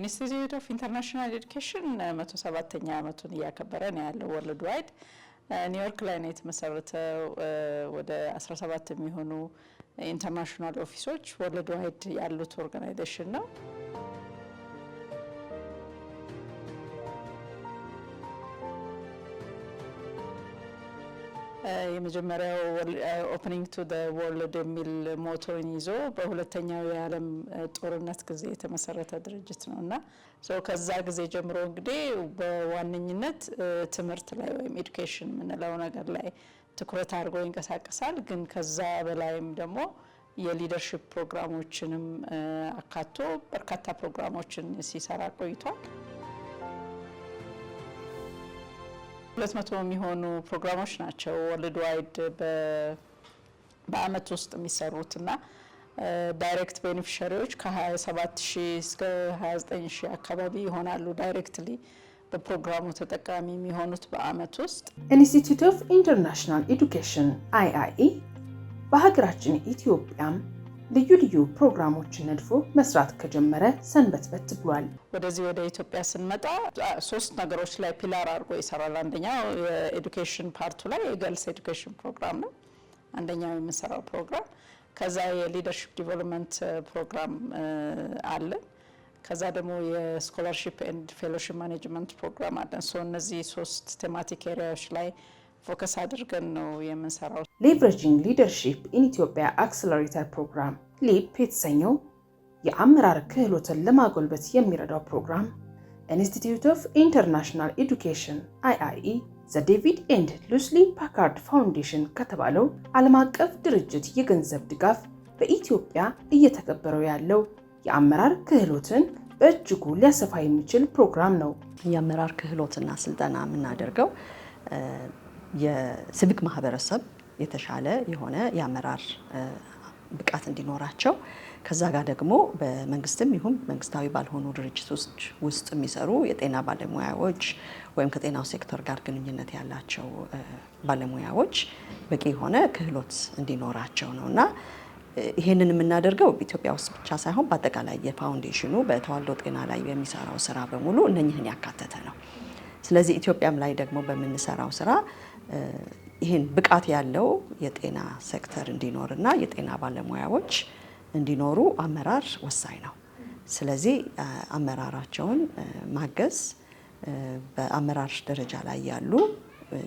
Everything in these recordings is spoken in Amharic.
ኢንስቲትዩት ኦፍ ኢንተርናሽናል ኤዱኬሽን 107ኛ ዓመቱን እያከበረ ነው ያለው ወርልድ ዋይድ ኒውዮርክ ላይ ነው የተመሰረተው። ወደ 17 የሚሆኑ ኢንተርናሽናል ኦፊሶች ወርልድ ዋይድ ያሉት ኦርጋናይዜሽን ነው። የመጀመሪያው ኦፕኒንግ ቱ ዘ ወርልድ የሚል ሞቶን ይዞ በሁለተኛው የዓለም ጦርነት ጊዜ የተመሰረተ ድርጅት ነውና ከዛ ጊዜ ጀምሮ እንግዲህ በዋነኝነት ትምህርት ላይ ወይም ኤዱኬሽን የምንለው ነገር ላይ ትኩረት አድርጎ ይንቀሳቀሳል። ግን ከዛ በላይም ደግሞ የሊደርሺፕ ፕሮግራሞችንም አካቶ በርካታ ፕሮግራሞችን ሲሰራ ቆይቷል። 200 የሚሆኑ ፕሮግራሞች ናቸው ወርልድ ዋይድ በአመት ውስጥ የሚሰሩትና ዳይሬክት ቤኔፊሻሪዎች ከ27000 እስከ 29000 አካባቢ ይሆናሉ ዳይሬክትሊ በፕሮግራሙ ተጠቃሚ የሚሆኑት በአመት ውስጥ። ኢንስቲትዩት ኦፍ ኢንተርናሽናል ኤዱኬሽን IIE በሀገራችን ኢትዮጵያም ልዩ ልዩ ፕሮግራሞችን ነድፎ መስራት ከጀመረ ሰንበትበት ብሏል። ወደዚህ ወደ ኢትዮጵያ ስንመጣ 3 ነገሮች ላይ ፒላር አድርጎ ይሰራል። አንደኛው የኤዱኬሽን ፓርቱ ላይ የገርልስ ኤዱኬሽን ፕሮግራም ነው አንደኛው የምንሰራው ፕሮግራም። ከዛ የሊደርሺፕ ዲቨሎፕመንት ፕሮግራም አለ። ከዛ ደግሞ የስኮላርሺፕ ኤንድ ፌሎሺፕ ማኔጅመንት ፕሮግራም አለ። እነዚህ 3 ቴማቲክ ኤሪያዎች ላይ ፎከስ አድርገን ነው የምንሰራው። ሌቨሬጂንግ ሊደርሺፕ ኢን ኢትዮጵያ አክሰለሬተር ፕሮግራም ሊፕ የተሰኘው የአመራር ክህሎትን ለማጎልበት የሚረዳው ፕሮግራም ኢንስቲትዩት ኦፍ ኢንተርናሽናል ኤዱኬሽን IIE ዘ ዴቪድ ኤንድ ሉስሊ ፓካርድ ፋውንዴሽን ከተባለው ዓለም አቀፍ ድርጅት የገንዘብ ድጋፍ በኢትዮጵያ እየተከበረው ያለው የአመራር ክህሎትን በእጅጉ ሊያሰፋ የሚችል ፕሮግራም ነው። የአመራር ክህሎትና ስልጠና የምናደርገው የሲቪክ ማህበረሰብ የተሻለ የሆነ የአመራር ብቃት እንዲኖራቸው ከዛ ጋር ደግሞ በመንግስትም ይሁን መንግስታዊ ባልሆኑ ድርጅቶች ውስጥ የሚሰሩ የጤና ባለሙያዎች ወይም ከጤናው ሴክተር ጋር ግንኙነት ያላቸው ባለሙያዎች በቂ የሆነ ክህሎት እንዲኖራቸው ነውና ይሄንን የምናደርገው ኢትዮጵያ ውስጥ ብቻ ሳይሆን በአጠቃላይ የፋውንዴሽኑ በተዋልዶ ጤና ላይ የሚሰራው ስራ በሙሉ እነኚህን ያካተተ ነው። ስለዚህ ኢትዮጵያም ላይ ደግሞ በምንሰራው ስራ ይሄን ብቃት ያለው የጤና ሴክተር እንዲኖርና የጤና ባለሙያዎች እንዲኖሩ አመራር ወሳኝ ነው። ስለዚህ አመራራቸውን ማገዝ በአመራር ደረጃ ላይ ያሉ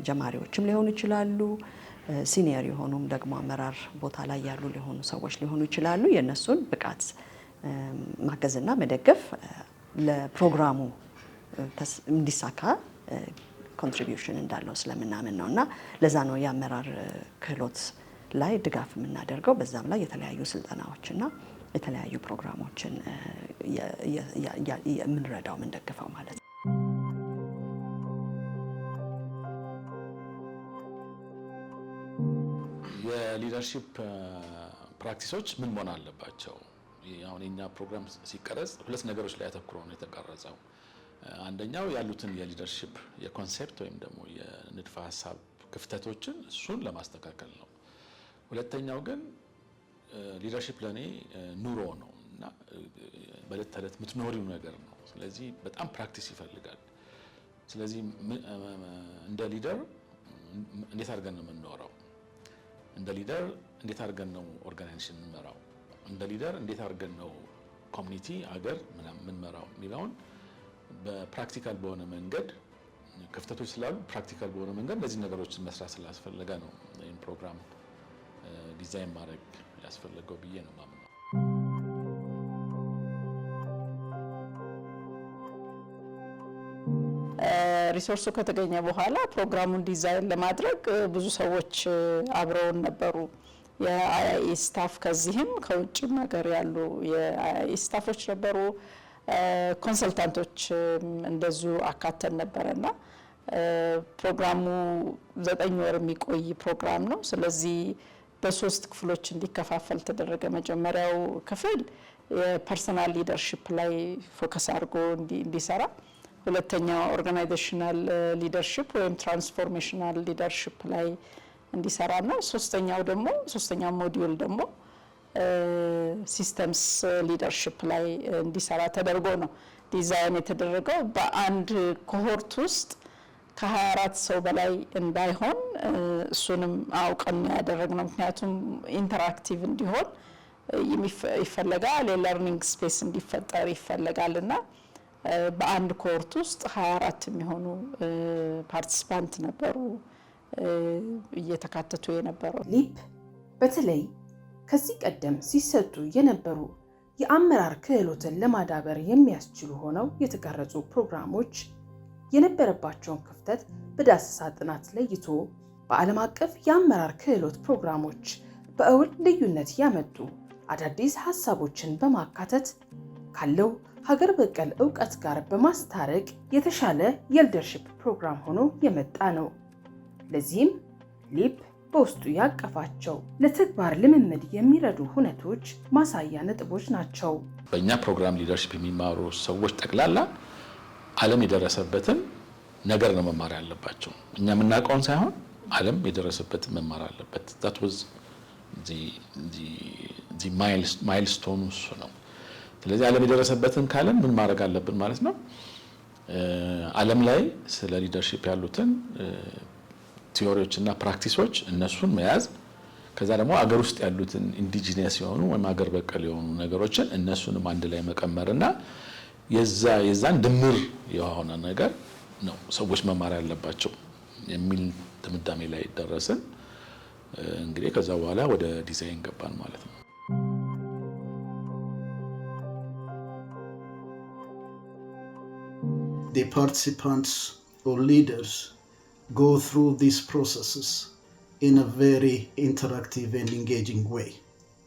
ጀማሪዎችም ሊሆኑ ይችላሉ፣ ሲኒየር የሆኑም ደግሞ አመራር ቦታ ላይ ያሉ ሊሆኑ ሰዎች ሊሆኑ ይችላሉ። የነሱን ብቃት ማገዝና መደገፍ ለፕሮግራሙ እንዲሳካ ኮንትሪቢዩሽን እንዳለው ስለምናምን ነውና ለዛ ነው የአመራር ክህሎት ላይ ድጋፍ የምናደርገው። በዛም ላይ የተለያዩ ስልጠናዎችና የተለያዩ ፕሮግራሞችን የምንረዳው የምንደግፈው ማለት ነው። የሊደርሺፕ ፕራክቲሶች ምን መሆን አለባቸው? አሁን የኛ ፕሮግራም ሲቀረጽ 2 ነገሮች ላይ አተኩሮ ነው የተቀረጸው። አንደኛው ያሉትን የሊደርሺፕ የኮንሴፕት ወይም ደግሞ የንድፈ ሐሳብ ክፍተቶችን እሱን ለማስተካከል ነው። ሁለተኛው ግን ሊደርሺፕ ለኔ ኑሮ ነው እና በዕለት ተዕለት የምትኖሪው ነገር ነው። ስለዚህ በጣም ፕራክቲስ ይፈልጋል። ስለዚህ እንደ ሊደር እንዴት አድርገን ነው የምንኖረው? እንደ ሊደር እንዴት አድርገን ነው ኦርጋናይዜሽን የምንመራው? እንደ ሊደር እንዴት አድርገን ነው ኮሚኒቲ አገር የምንመራው የሚለውን በፕራክቲካል በሆነ መንገድ ክፍተቶች ስላሉ ፕራክቲካል በሆነ መንገድ እነዚህ ነገሮችን መስራት ስላስፈለገ ነው ይህን ፕሮግራም ዲዛይን ማድረግ ያስፈለገው ብዬ ነው ማምነው። ሪሶርሱ ከተገኘ በኋላ ፕሮግራሙን ዲዛይን ለማድረግ ብዙ ሰዎች አብረውን ነበሩ። የIIE ስታፍ ከዚህም ከውጭም ሀገር ያሉ የIIE ስታፎች ነበሩ። ኮንሰልታንቶች እንደዚሁ አካተን ነበርና ፕሮግራሙ 9 ወር የሚቆይ ፕሮግራም ነው። ስለዚህ በ3 ክፍሎች እንዲከፋፈል ተደረገ። መጀመሪያው ክፍል የፐርሰናል ሊደርሺፕ ላይ ፎከስ አድርጎ እንዲሰራ፣ ሁለተኛው ኦርጋናይዜሽናል ሊደርሺፕ ወይም ትራንስፎርሜሽናል ሊደርሺፕ ላይ እንዲሰራና ሶስተኛው ሞዲዩል ደግሞ ሲስተምስ ሊደርሺፕ ላይ እንዲሰራ ተደርጎ ነው ዲዛይን የተደረገው በአንድ ኮሆርት ውስጥ ከ24 ሰው በላይ እንዳይሆን እሱንም አውቀን ያደረግነው። ምክንያቱም ኢንተራክቲቭ እንዲሆን ይፈለጋል፣ የለርኒንግ ስፔስ እንዲፈጠር ይፈለጋልና በአንድ ኮሆርት ውስጥ 24 የሚሆኑ ፓርቲሲፓንት ነበሩ እየተካተቱ የነበረው። ሊፕ በተለይ ከዚህ ቀደም ሲሰጡ የነበሩ የአመራር ክህሎትን ለማዳበር የሚያስችሉ ሆነው የተቀረጹ ፕሮግራሞች የነበረባቸውን ክፍተት በዳሰሳ ጥናት ለይቶ በዓለም አቀፍ የአመራር ክህሎት ፕሮግራሞች በእውል ልዩነት ያመጡ አዳዲስ ሀሳቦችን በማካተት ካለው ሀገር በቀል ዕውቀት ጋር በማስታረቅ የተሻለ የሊደርሺፕ ፕሮግራም ሆኖ የመጣ ነው። ለዚህም ሊፕ በውስጡ ያቀፋቸው ለተግባር ልምምድ የሚረዱ ሁነቶች ማሳያ ነጥቦች ናቸው። በእኛ ፕሮግራም ሊደርሺፕ የሚማሩ ሰዎች ጠቅላላ ዓለም የደረሰበትን ነገር ነው መማር ያለባቸው። እኛ የምናውቀውን ሳይሆን ዓለም የደረሰበትን መማር አለበት። that was the milestone እሱ ነው። ስለዚህ ዓለም የደረሰበትን ካለን ምን ማድረግ አለብን ማለት ነው። ዓለም ላይ ስለ ሊደርሺፕ ያሉትን ቲዮሪዎችና ፕራክቲሶች እነሱን መያዝ፣ ከዛ ደግሞ አገር ውስጥ ያሉትን ኢንዲጂነስ የሆኑ ወይም አገር በቀል የሆኑ ነገሮችን እነሱንም አንድ ላይ መቀመርና የዛን ድምር የሆነ ነገር ነው ሰዎች መማር ያለባቸው የሚል ድምዳሜ ላይ ደረስን። እንግዲህ ከዛ በኋላ ወደ ዲዛይን ገባን ማለት ነው። The participants or leaders go through these processes in a very interactive and engaging way,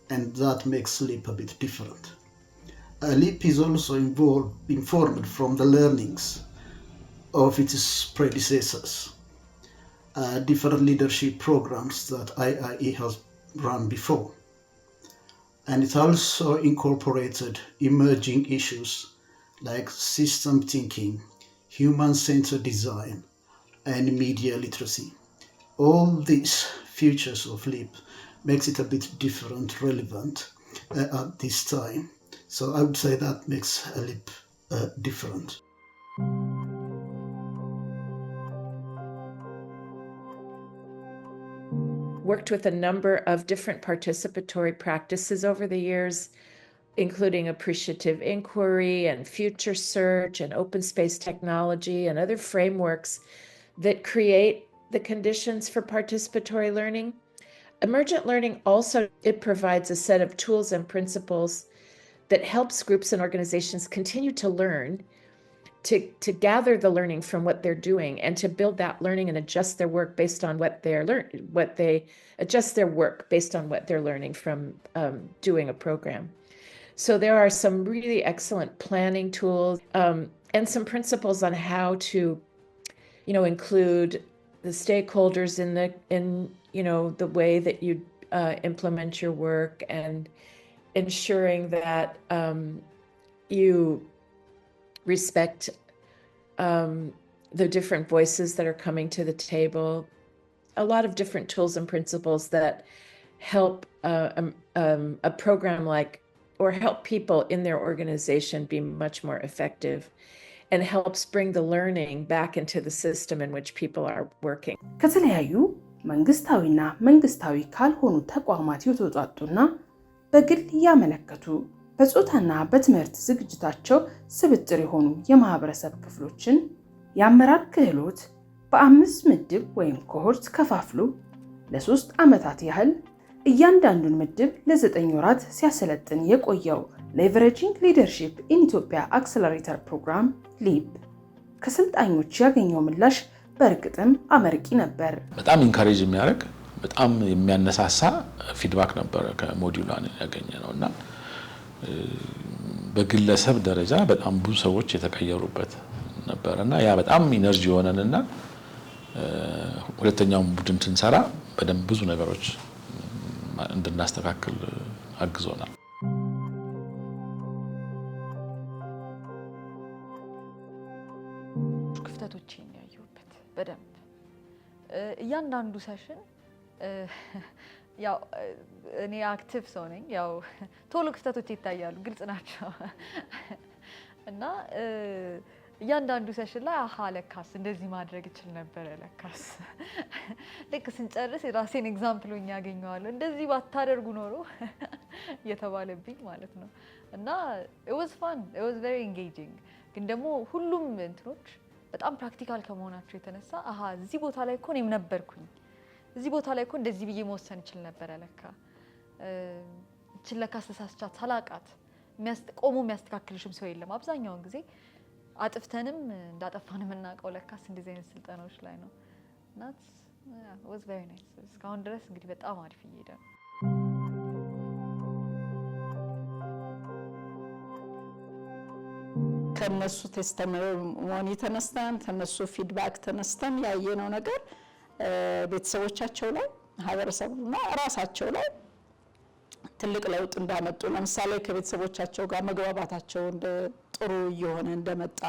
and that makes LEAP a bit different. LEAP is also informed from the learnings of its predecessors, different leadership programs that IIE has run before, and it also incorporated emerging issues like system thinking, human-centered design, and media literacy. All these features of LEAP makes it a bit different, relevant at this time. So I would say that makes LEAP different. Worked with a number of different participatory practices over the years, including appreciative inquiry and future search and open space technology and other frameworks that create the conditions for participatory learning. Emergent learning also, it provides a set of tools and principles that helps groups and organizations continue to learn, to gather the learning from what they're doing and to build that learning and adjust their work based on what they're learning from doing a program. So there are some really excellent planning tools and some principles on how to, include the stakeholders in the way that you implement your work, and ensuring that you respect the different voices that are coming to the table. A lot of different tools and principles that help a program like, or help people in their organization be much more effective, and helps bring the learning back into the system in which people are working. ከተለያዩ መንግስታዊና መንግስታዊ ካልሆኑ ተቋማት የተውጣጡና በግል ያመለከቱ በጾታና በትምህርት ዝግጅታቸው ስብጥር የሆኑ የማህበረሰብ ክፍሎችን የአመራር ክህሎት በ5 ምድብ ወይም ኮሆርት ከፋፍሎ ለ3 ዓመታት ያህል እያንዳንዱን ምድብ ለ9 ወራት ሲያሰለጥን የቆየው ሌቨሬጂንግ ሊደርሺፕ ኢን ኢትዮጵያ አክሰለሬተር ፕሮግራም ሊፕ ከስልጣኞች ያገኘው ምላሽ በእርግጥም አመርቂ ነበር። በጣም ኢንካሬጅ የሚያደርግ በጣም የሚያነሳሳ ፊድባክ ነበር ከሞዲዩሉ ያገኘነውና በግለሰብ ደረጃ በጣም ብዙ ሰዎች የተቀየሩበት ነበርና ያ በጣም ኢነርጂ ሆነንና ሁለተኛው ቡድን ስንሰራ በደንብ ብዙ ነገሮች እንድናስተካክል አግዞናል። ክፍተቶችን ያዩበት በደንብ እያንዳንዱ ሴሽን ያው እኔ አክቲቭ ሰው ነኝ። ያው ቶሎ ክፍተቶች ይታያሉ፣ ግልጽ ናቸው እና እያንዳንዱ ሴሽን ላይ አሃ ለካስ እንደዚህ ማድረግ እችል ነበር ለካስ ልክ ስንጨርስ የራሴን ኤግዛምፕል ሆኜ ያገኘዋለሁ እንደዚህ ባታደርጉ ኖሮ እየተባለብኝ ማለት ነው። እና it was fun, it was very engaging። ግን ደግሞ ሁሉም እንትኖች በጣም ፕራክቲካል ከመሆናቸው የተነሳ አሃ እዚህ ቦታ ላይ እኮ እኔም ነበርኩኝ፣ እዚህ ቦታ ላይ እኮ እንደዚህ ብዬ መወሰን እችል ነበር ለካ እችል ለካስ ተሳስቻት ሳላቃት ቆሞ የሚያስተካክልሽም ሰው የለም። አብዛኛውን ጊዜ አጥፍተንም እንዳጠፋን የምናውቀው ለካስ እንደዚህ አይነት ስልጠናዎች ላይ ነው። እና it was very nice። እስካሁን ድረስ እንግዲህ በጣም አሪፍ እየሄደ ነው። ከነሱ ቴስቲሞኒ ተነስተን ከነሱ ፊድባክ ተነስተን ያየነው ነገር ቤተሰቦቻቸው ላይ ማህበረሰቡና ራሳቸው ላይ ትልቅ ለውጥ እንዳመጡ ለምሳሌ ከቤተሰቦቻቸው ጋር መግባባታቸው ጥሩ እየሆነ እንደመጣ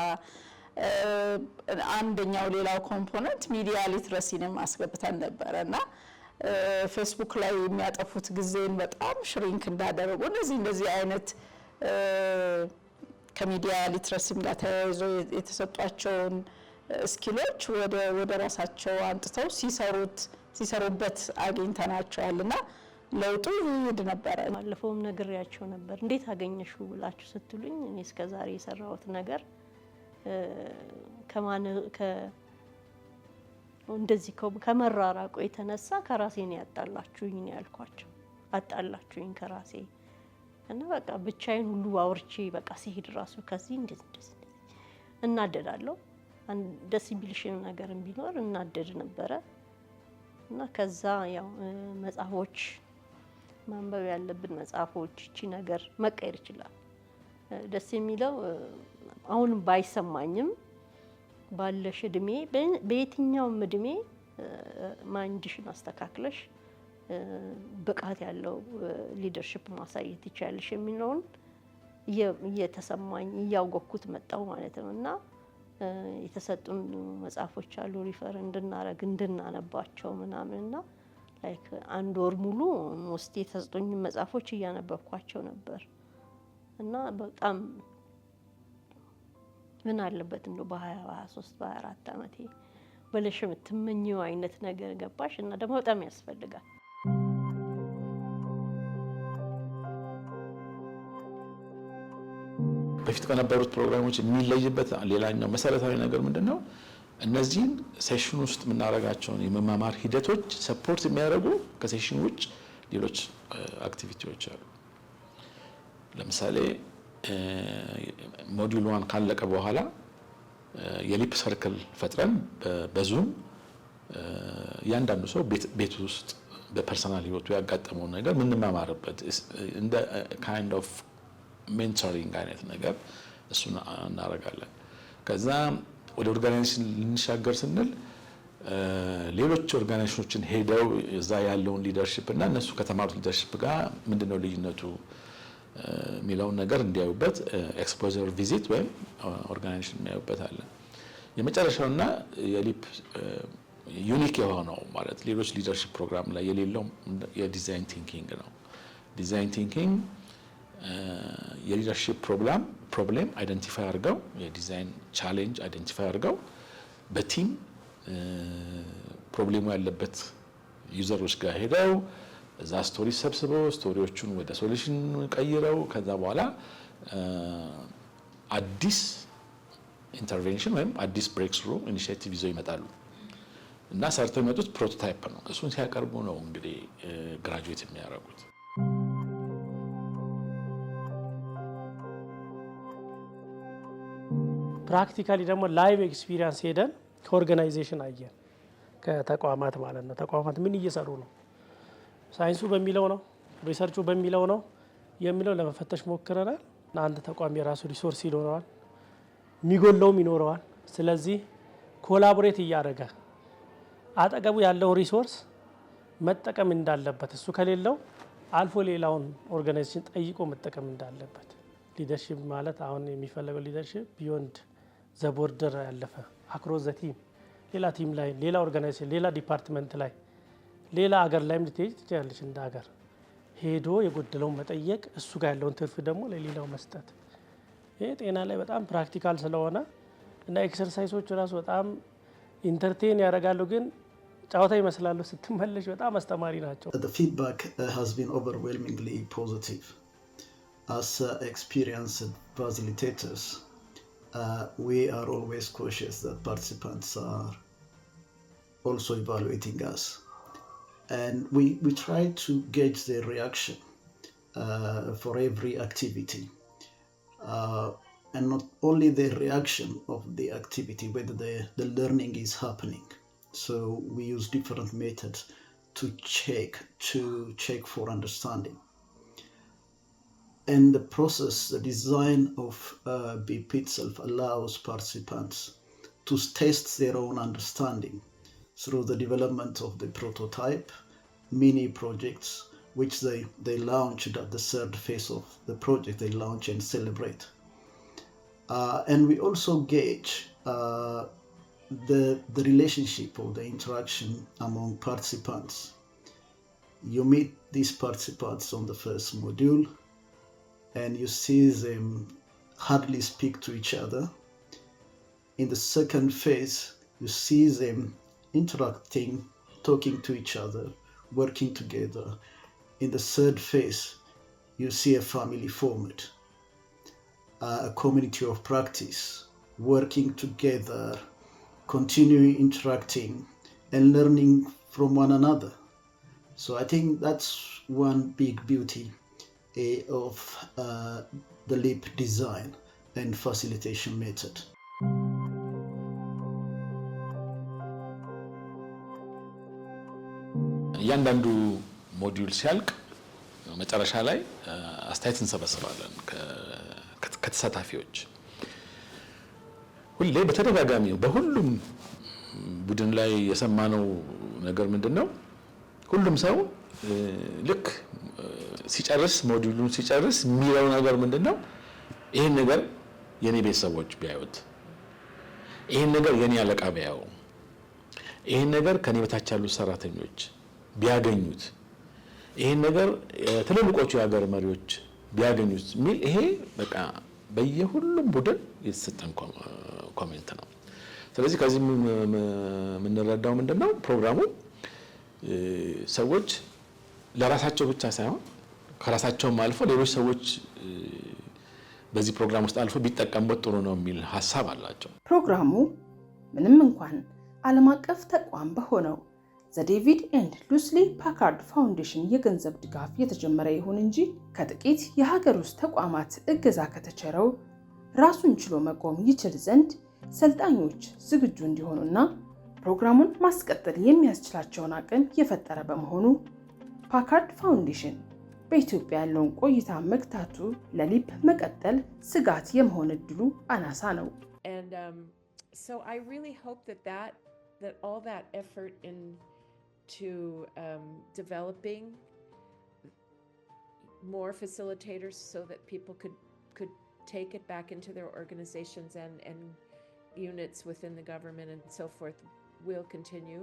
አንደኛው ሌላው ኮምፖነንት ሚዲያ ሊትረሲንም አስገብተን ነበርና ፌስቡክ ላይ የሚያጠፉት ጊዜን በጣም ሽሪንክ እንዳደረጉ እንደዚህ አይነት ከሚዲያ ሊትረሲም ጋር ተያይዞ የተሰጧቸውን ስኪሎች ወደ ራሳቸው አንጥተው ሲሰሩበት አግኝተናቸዋልና ለውጡ ይሄድ ነበር። ማለፈውም ነግሬያቸው ነበር። እንዴት አገኘሹ ብላችሁ ስትሉኝ እኔ እስከዛሬ የሰራሁት ነገር እንደዚህ ከመራራቁ የተነሳ ከራሴ ነው ያጣላችሁኝ ነው ያልኳቸው። አጣላችሁኝ ከራሴ እና በቃ ብቻዬን ሁሉ አውርቼ በቃ ሲሄድ ራሱ ከዚህ እንደዚህ እናደዳለሁ። ደስ የሚልሽ ነገር ቢኖር እናደድ ነበረ። እና ከዛ ያው መጽሐፎች ማንበብ ያለብን መጽሐፎች እቺ ነገር መቀየር ይችላል። ደስ የሚለው አሁን ባይሰማኝም ባለሽ እድሜ በየትኛውም እድሜ ማይንድሽን አስተካክለሽ ብቃት ያለው ሊደርሺፕ ማሳየት ይቻላልሽ የሚለውን እየተሰማኝ እያወቅኩት መጣው ማለት ነው። እና የተሰጡን መጽሐፎች አሉ ሪፈር እንድናነባቸው ምናምንና ላይክ አንድ ወር ሙሉ ሞስት የተሰጡኝ መጽሐፎች እያነበብኳቸው ነበር። እና በጣም ምን አለበት እንደው በ23 በ24 አመቴ በለሽ የምትመኘው አይነት ነገር ገባሽ። እና ደግሞ በጣም ያስፈልጋል። በፊት ከነበሩት ፕሮግራሞች የሚለይበት ሌላኛው መሰረታዊ ነገር ምንድነው? እነዚህን ሴሽን ውስጥ የምናደርጋቸውን የመማማር ሂደቶች ሰፖርት የሚያደርጉ ከሴሽን ውጭ ሌሎች አክቲቪቲዎች አሉ። ለምሳሌ ሞጁል 1 ካለቀ በኋላ የሊፕ ሰርክል ፈጥረን በዙም እያንዳንዱ ሰው ቤት ውስጥ በፐርሰናል ህይወቱ ያጋጠመውን ነገር ምንማማርበት እንደ ካይንድ ኦፍ ሜንቶሪንግ አይነት ነገር እሱን እናደርጋለን። ከዛ ወደ ኦርጋናይዜሽን ልንሻገር ስንል ሌሎች ኦርጋናይዜሽኖችን ሄደው እዛ ያለውን ሊደርሺፕ እና እነሱ ከተማሩት ሊደርሺፕ ጋር ምንድነው ልዩነቱ የሚለውን ነገር እንዲያዩበት ኤክስፖዘር ቪዚት ወይም ኦርጋናይዜሽን የሚያዩበት አለ። የመጨረሻውና የሊፕ ዩኒክ የሆነው ማለት ሌሎች ሊደርሺፕ ፕሮግራም ላይ የሌለው የዲዛይን ቲንኪንግ ነው። ዲዛይን ቲንኪንግ የሊደርሺፕ ፕሮብሌም አይደንቲፋይ አድርገው የዲዛይን ቻሌንጅ አይደንቲፋይ አድርገው በቲም ፕሮብሌሙ ያለበት ዩዘሮች ጋር ሄደው እዛ ስቶሪ ሰብስበው ስቶሪዎቹን ወደ ሶሉሽን ቀይረው ከዛ በኋላ አዲስ ኢንተርቬንሽን ወይም አዲስ ብሬክ ስሩ ኢኒሺዬቲቭ ይዘው ይመጣሉ እና ሰርተው የመጡት ፕሮቶታይፕ ነው። እሱን ሲያቀርቡ ነው እንግዲህ ግራጁዌት የሚያደርጉት። ፕራክቲካሊ ደግሞ ላይቭ ኤክስፒሪየንስ ሄደን ከኦርጋናይዜሽን አየን፣ ከተቋማት ማለት ነው። ተቋማት ምን እየሰሩ ነው፣ ሳይንሱ በሚለው ነው፣ ሪሰርቹ በሚለው ነው የሚለው ለመፈተሽ ሞክረናል። አንድ ተቋም የራሱ ሪሶርስ ይኖረዋል፣ የሚጎለውም ይኖረዋል። ስለዚህ ኮላቦሬት እያደረገ አጠገቡ ያለው ሪሶርስ መጠቀም እንዳለበት፣ እሱ ከሌለው አልፎ ሌላውን ኦርጋናይዜሽን ጠይቆ መጠቀም እንዳለበት። ሊደርሺፕ ማለት አሁን የሚፈለገው ሊደርሺፕ ቢዮንድ ዘ ቦርደር ያለፈ አክሮስ ዘ ቲም፣ ሌላ ቲም ላይ፣ ሌላ ኦርጋናይዜሽን፣ ሌላ ዲፓርትመንት ላይ፣ ሌላ ሀገር ላይም ልትሄጂ ትችላለች። እንደ ሀገር ሄዶ የጎደለውን መጠየቅ፣ እሱ ጋር ያለውን ትርፍ ደግሞ ለሌላው መስጠት። ይሄ ጤና ላይ በጣም ፕራክቲካል ስለሆነ እና ኤክሰርሳይሶች ራሱ በጣም ኢንተርቴን ያደርጋሉ ግን ጫወታ ይመስላሉ ስትመለሽ በጣም አስተማሪ ናቸው። The feedback has been overwhelmingly positive. As experienced facilitators, we are always cautious that participants are also evaluating us. And we try to gauge their reaction for every activity. And not only their reaction of the activity, whether the learning is happening. So we use different methods to check for understanding. And the process, the design of BIP itself allows participants to test their own understanding through the development of the prototype, mini projects, which they launched at the third phase of the project, they launch and celebrate. And we also gauge the relationship or the interaction among participants. You meet these participants on the first module and you see them hardly speak to each other. In the second phase, you see them interacting, talking to each other, working together. In the third phase, you see a family formed, a community of practice, working together, continuing interacting and learning from one another. So I think that's one big beauty of the LEAP design and facilitation method. እያንዳንዱ ሞጁል ሲያልቅ መጨረሻ ላይ አስተያየት እንሰበስባለን ከተሳታፊዎች። ሁሌ በተደጋጋሚ በሁሉም ቡድን ላይ የሰማነው ነገር ምንድነው? ሁሉም ሰው ልክ ሲጨርስ ሞጁሉን ሲጨርስ የሚለው ነገር ምንድነው? ይሄን ነገር የኔ ቤተሰቦች ቢያዩት፣ ይሄን ነገር የኔ አለቃ ቢያዩ፣ ይሄን ነገር ከኔ በታች ያሉ ሰራተኞች ቢያገኙት፣ ይሄን ነገር ትልልቆቹ የሀገር መሪዎች ቢያገኙት የሚል ይሄ በቃ በየሁሉም ቡድን የተሰጠን ኮሜንት ነው። ስለዚህ ከዚህ የምንረዳው ምንድነው? ፕሮግራሙ ሰዎች ለራሳቸው ብቻ ሳይሆን ከራሳቸውም አልፎ ሌሎች ሰዎች በዚህ ፕሮግራም ውስጥ አልፎ ቢጠቀሙበት ጥሩ ነው የሚል ሐሳብ አላቸው። ፕሮግራሙ ምንም እንኳን ዓለም አቀፍ ተቋም በሆነው ዘ ዴቪድ ኤንድ ሉሲ ፓካርድ ፋውንዴሽን የገንዘብ ድጋፍ የተጀመረ ይሁን እንጂ ከጥቂት የሀገር ውስጥ ተቋማት እገዛ ከተቸረው ራሱን ችሎ መቆም ይችል ዘንድ ሰልጣኞች ዝግጁ እንዲሆኑና ፕሮግራሙን ማስቀጠል የሚያስችላቸውን አቅም የፈጠረ በመሆኑ ፓካርድ ፋውንዴሽን በኢትዮጵያ ያለውን ቆይታ መግታቱ ለሊፕ መቀጠል ስጋት የመሆን እድሉ አናሳ ነው። And so I really hope that all that effort into developing more facilitators so that people could take it back into their organizations and units within the government and so forth will continue.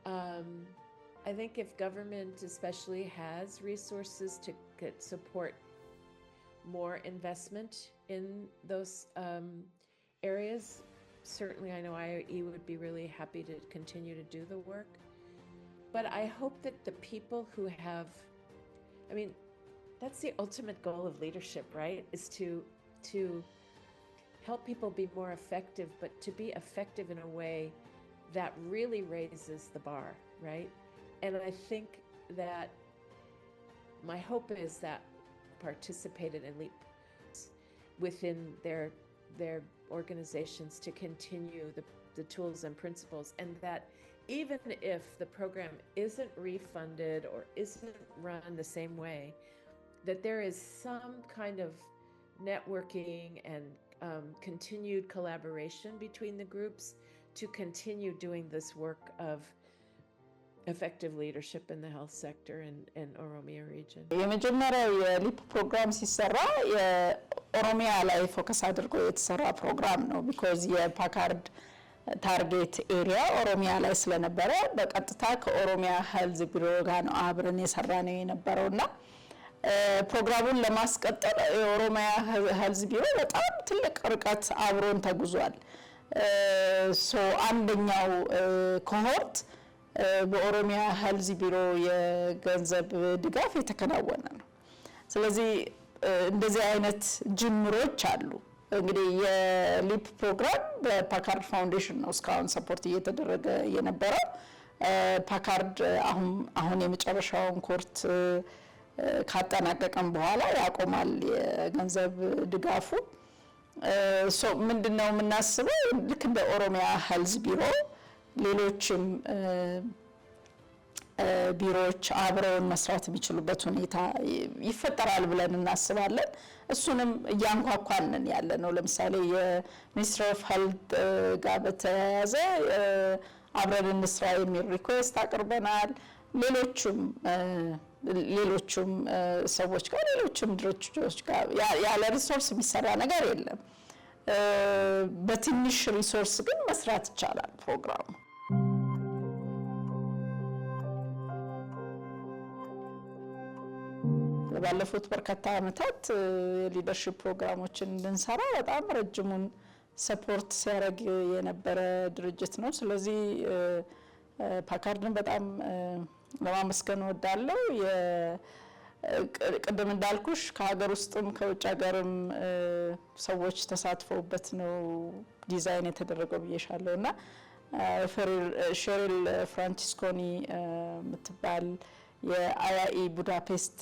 I think if government especially has resources to support more investment in those areas, certainly I know IAE would be really happy to continue to do the work. But I hope that the people who have, I mean, that's the ultimate goal of leadership, right? Is to help people be more effective, but to be effective in a way that really raises the bar, right? And I think that my hope is that participated in LEAP within their organizations to continue the tools and principles, and that even if the program isn't refunded or isn't run the same way, that there is some kind of networking and continued collaboration between the groups to continue doing this work of effective leadership in the health sector in Oromia region. የመጀመሪያው የሊፕ ፕሮግራም ሲሰራ የኦሮሚያ ላይ ፎከስ አድርጎ የተሰራ ፕሮግራም ነው። ቢኮዝ የፓካርድ ታርጌት ኤሪያ ኦሮሚያ ላይ ስለነበረ በቀጥታ ከኦሮሚያ ሄልዝ ቢሮ ጋር ነው አብረን የሰራ ነው የነበረውና ፕሮግራሙን ለማስቀጠል የኦሮሚያ ሄልዝ ቢሮ በጣም ትልቅ ርቀት አብሮን ተጉዟል። አንደኛው ኮሆርት በኦሮሚያ ሄልዝ ቢሮ የገንዘብ ድጋፍ የተከናወነ ነው። ስለዚህ እንደዚህ አይነት ጅምሮች አሉ። እንግዲህ የሊፕ ፕሮግራም በፓካርድ ፋውንዴሽን ነው እስካሁን ሰፖርት እየተደረገ የነበረው። ፓካርድ አሁን የመጨረሻውን ኮርት ካጠናቀቀም በኋላ ያቆማል የገንዘብ ድጋፉ። ምንድነው የምናስበው ልክ እንደ ኦሮሚያ ሄልዝ ቢሮ ሌሎችም ቢሮዎች አብረውን መስራት የሚችሉበት ሁኔታ ይፈጠራል ብለን እናስባለን። እሱንም እያንኳኳንን ያለ ነው። ለምሳሌ የሚኒስትሪ ኦፍ ሄልት ጋር በተያያዘ አብረን እንስራ የሚል ሪኩዌስት አቅርበናል። ሌሎቹም ሰዎች ጋር ሌሎችም ድርጅቶች ጋር ያለ ሪሶርስ የሚሰራ ነገር የለም። በትንሽ ሪሶርስ ግን መስራት ይቻላል ፕሮግራሙ። ባለፉት በርካታ ዓመታት የሊደርሺፕ ፕሮግራሞችን እንድንሰራ በጣም ረጅሙን ሰፖርት ሲያደርግ የነበረ ድርጅት ነው። ስለዚህ ፓካርድን በጣም ለማመስገን እወዳለሁ። ቅድም እንዳልኩሽ ከሀገር ውስጥም ከውጭ ሀገርም ሰዎች ተሳትፈውበት ነው ዲዛይን የተደረገው ብዬሻለሁ እና ሼሪል ፍራንቺስኮኒ የምትባል የአይአኢ ቡዳፔስት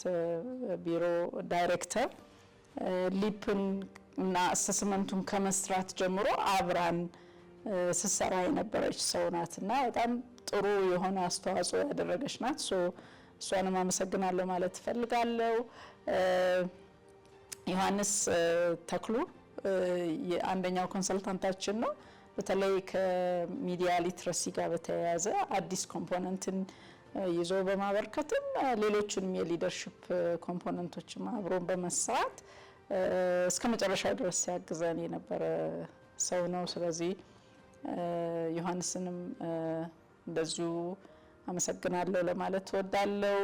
ቢሮ ዳይሬክተር ሊፕን እና አሰስመንቱን ከመስራት ጀምሮ አብራን ስትሰራ የነበረች ሰው ናት እና በጣም ጥሩ የሆነ አስተዋጽኦ ያደረገች ናት። እሷንም አመሰግናለሁ ማለት እፈልጋለሁ። ዮሐንስ ተክሉ የአንደኛው ኮንሰልታንታችን ነው። በተለይ ከሚዲያ ሊትረሲ ጋር በተያያዘ አዲስ ኮምፖነንትን ይዞ በማበርከትም ሌሎችንም የሊደርሺፕ ኮምፖነንቶችም አብሮን በመስራት እስከ መጨረሻው ድረስ ሲያግዘን የነበረ ሰው ነው። ስለዚህ ዮሐንስንም እንደዚሁ አመሰግናለሁ ለማለት እወዳለሁ።